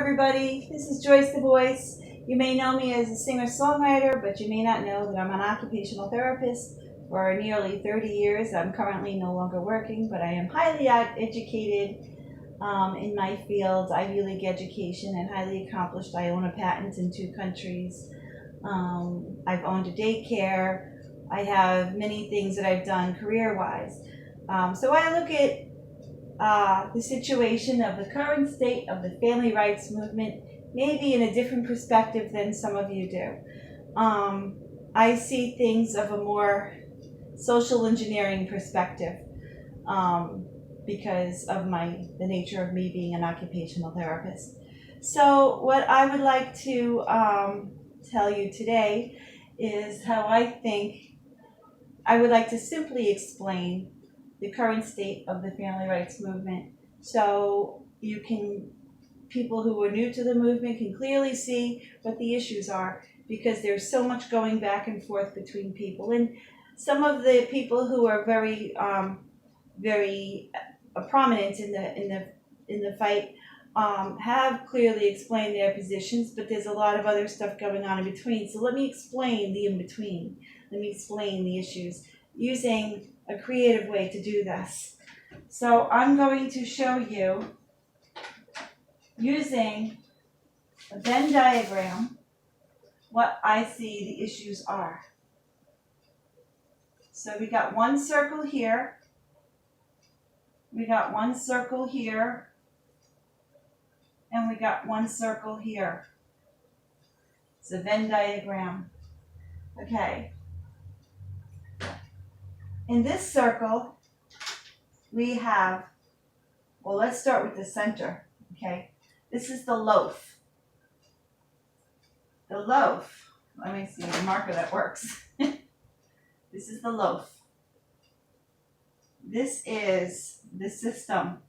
everybody. This is Joyce the Voice. You may know me as a singer-songwriter, but you may not know that I'm an occupational therapist for nearly 30 years. I'm currently no longer working, but I am highly educated in my field, Ivy League education, and highly accomplished. I own a patent in 2 countries. I've owned a daycare. I have many things that I've done career-wise. So I look at the situation of the current state of the family rights movement maybe in a different perspective than some of you do. I see things of a more social engineering perspective because of the nature of me being an occupational therapist. So what I would like to tell you today is how I would like to simply explain the current state of the family rights movement, so people who are new to the movement can clearly see what the issues are, because there's so much going back and forth between people. And some of the people who are very prominent in the fight have clearly explained their positions, but there's a lot of other stuff going on in between. So let me explain the in-between. Let me explain the issues using a creative way to do this. So I'm going to show you using a Venn diagram what I see the issues are. So we got one circle here, we got one circle here, and we got one circle here. It's a Venn diagram. Okay. In this circle, we have, well, let's start with the center, okay? This is the loaf. The loaf, let me see the marker that works. This is the loaf. This is the system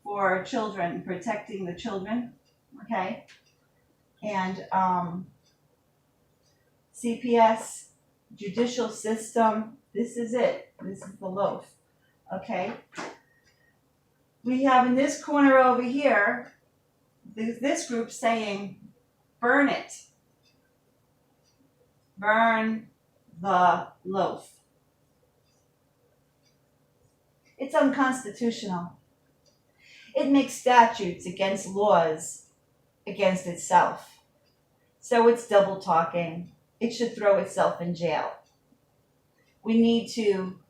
for children, protecting the children, okay? And CPS, judicial system, this is it. This is the loaf, okay? We have in this corner over here, this group saying, burn it. Burn the loaf. It's unconstitutional. It makes statutes against laws against itself. So it's double talking. It should throw itself in jail. We need to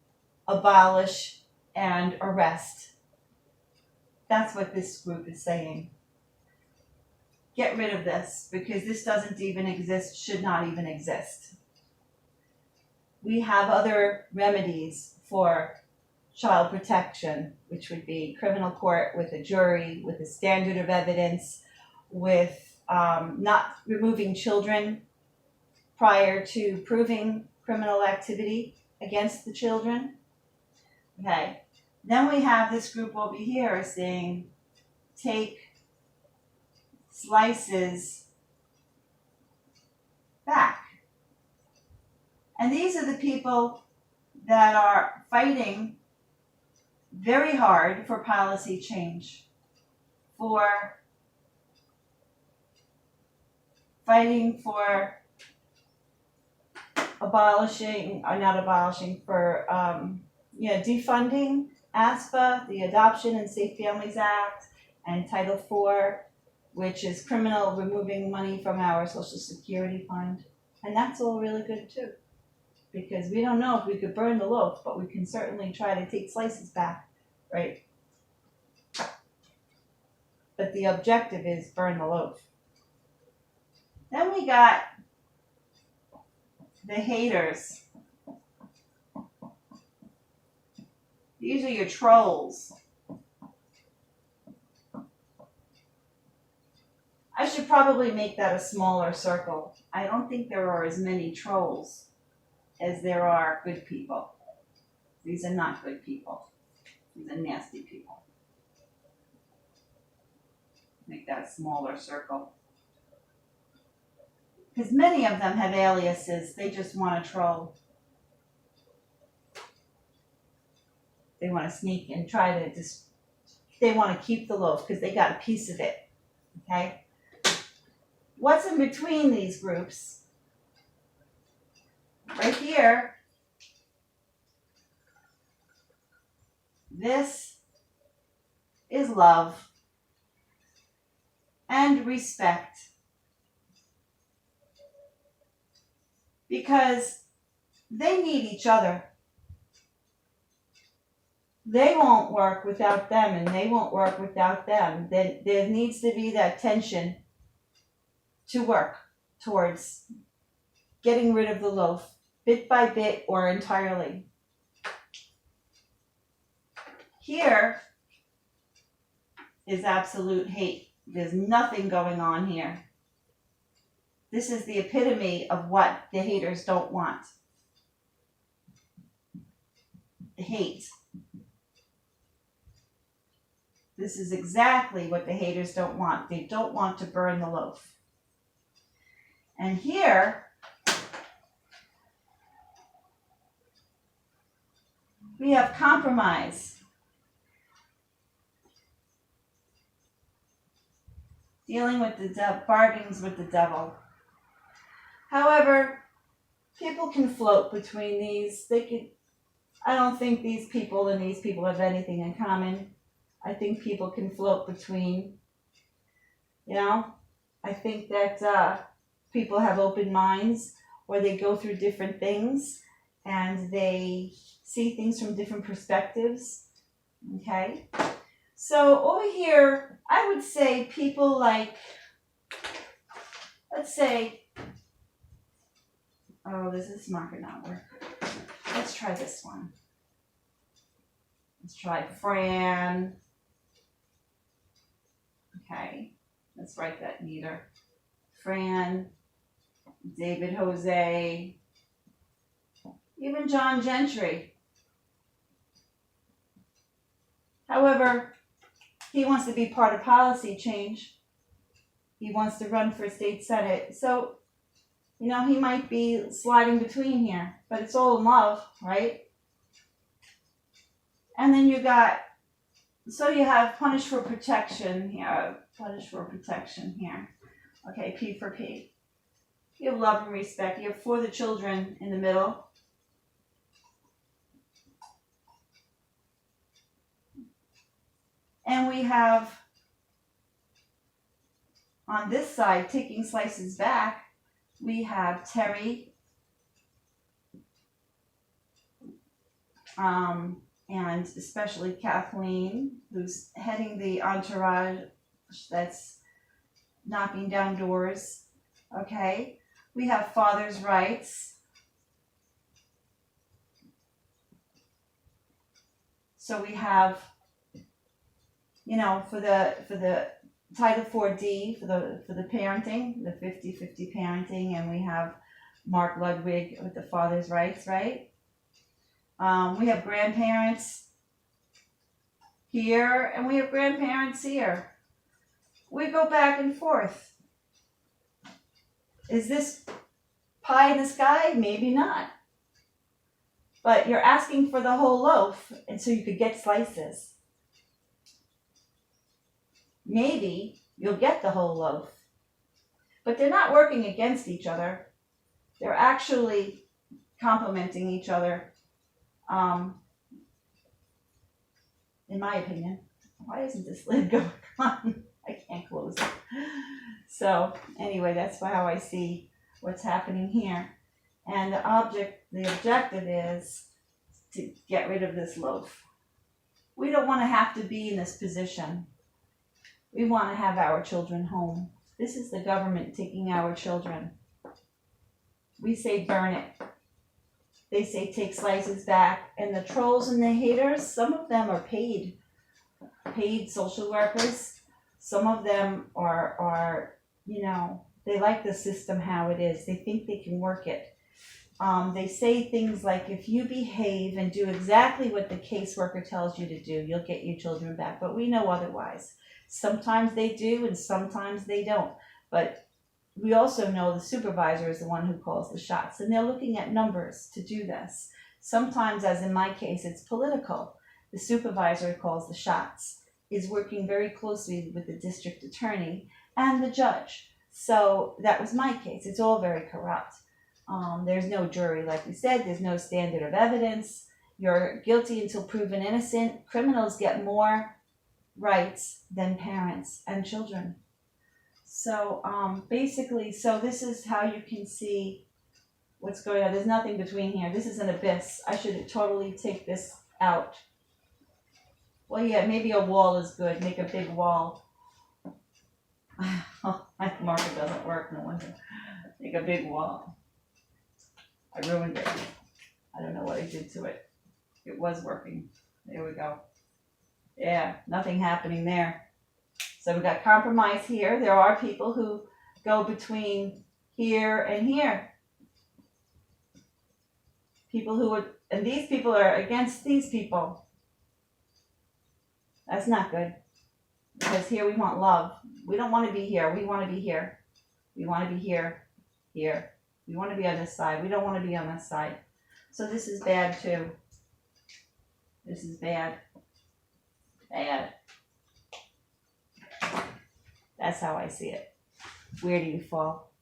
abolish and arrest. That's what this group is saying. Get rid of this, because this doesn't even exist, should not even exist. We have other remedies for child protection, which would be criminal court with a jury, with a standard of evidence, with not removing children prior to proving criminal activity against the children. Okay. Then we have this group over here saying, take slices back. And these are the people that are fighting very hard for policy change, fighting for defunding ASPA, the Adoption and Safe Families Act, and Title IV, which is criminal, removing money from our Social Security fund. And that's all really good too, because we don't know if we could burn the loaf, but we can certainly try to take slices back, right? But the objective is burn the loaf. Then we got the haters. These are your trolls. I should probably make that a smaller circle. I don't think there are as many trolls as there are good people. These are not good people. These are nasty people. Make that a smaller circle. Because many of them have aliases. They just want to troll. They want to sneak and try to they want to keep the loaf because they got a piece of it. okay? What's in between these groups? Right here, this is love and respect. Because they need each other. They won't work without them, and they won't work without them. There needs to be that tension to work towards getting rid of the loaf, bit by bit or entirely. Here is absolute hate. There's nothing going on here. This is the epitome of what the haters don't want. Hate. This is exactly what the haters don't want. They don't want to burn the loaf. And here, we have compromise. Dealing with the bargains with the devil. However, people can float between these. I don't think these people and these people have anything in common. I think people can float between, I think that people have open minds, or they go through different things and they see things from different perspectives, okay? So over here, I would say people like, let's say, oh, this marker not work. Let's try this one. Let's try Fran. Okay, let's write that neater. Fran, David Jose, even John Gentry. However, he wants to be part of policy change. He wants to run for state senate. So, he might be sliding between here, but it's all in love, right? And then you have punish for protection here. Okay, P for P. You have love and respect. You have for the children in the middle. And we have, on this side, taking slices back, we have Terry, and especially Kathleen, who's heading the entourage that's knocking down doors, okay? We have father's rights. So we have, for the Title 4D, for the parenting, the 50-50 parenting, and we have Mark Ludwig with the father's rights, right? We have grandparents here, and we have grandparents here. We go back and forth. Is this pie in the sky? Maybe not. But you're asking for the whole loaf, and so you could get slices. Maybe you'll get the whole loaf. But they're not working against each other. They're actually complementing each other. In my opinion. Why isn't this lid going on? I can't close it. So anyway, that's how I see what's happening here. And the objective is to get rid of this loaf. We don't want to have to be in this position. We want to have our children home. This is the government taking our children. We say burn it. They say take slices back. And the trolls and the haters, some of them are paid social workers. Some of them are they like the system how it is. They think they can work it. They say things like, if you behave and do exactly what the caseworker tells you to do, you'll get your children back. But we know otherwise. Sometimes they do and sometimes they don't. But we also know the supervisor is the one who calls the shots. And they're looking at numbers to do this. Sometimes, as in my case, it's political. The supervisor calls the shots. is working very closely with the district attorney and the judge. So that was my case. It's all very corrupt. There's no jury, like we said. There's no standard of evidence. You're guilty until proven innocent. Criminals get more rights than parents and children. So basically, so this is how you can see what's going on. There's nothing between here. This is an abyss. I should totally take this out. Well, yeah, maybe a wall is good. Make a big wall. Oh, my marker doesn't work, no wonder. Make a big wall. I ruined it. I don't know what I did to it. It was working. There we go. Yeah, nothing happening there. So we got compromise here. There are people who go between here and here. People who would, and these people are against these people. That's not good. Because here we want love. We don't want to be here. We want to be here. We want to be here. Here. We want to be on this side. We don't want to be on this side. So this is bad too. This is bad. Bad. That's how I see it. Where do you fall?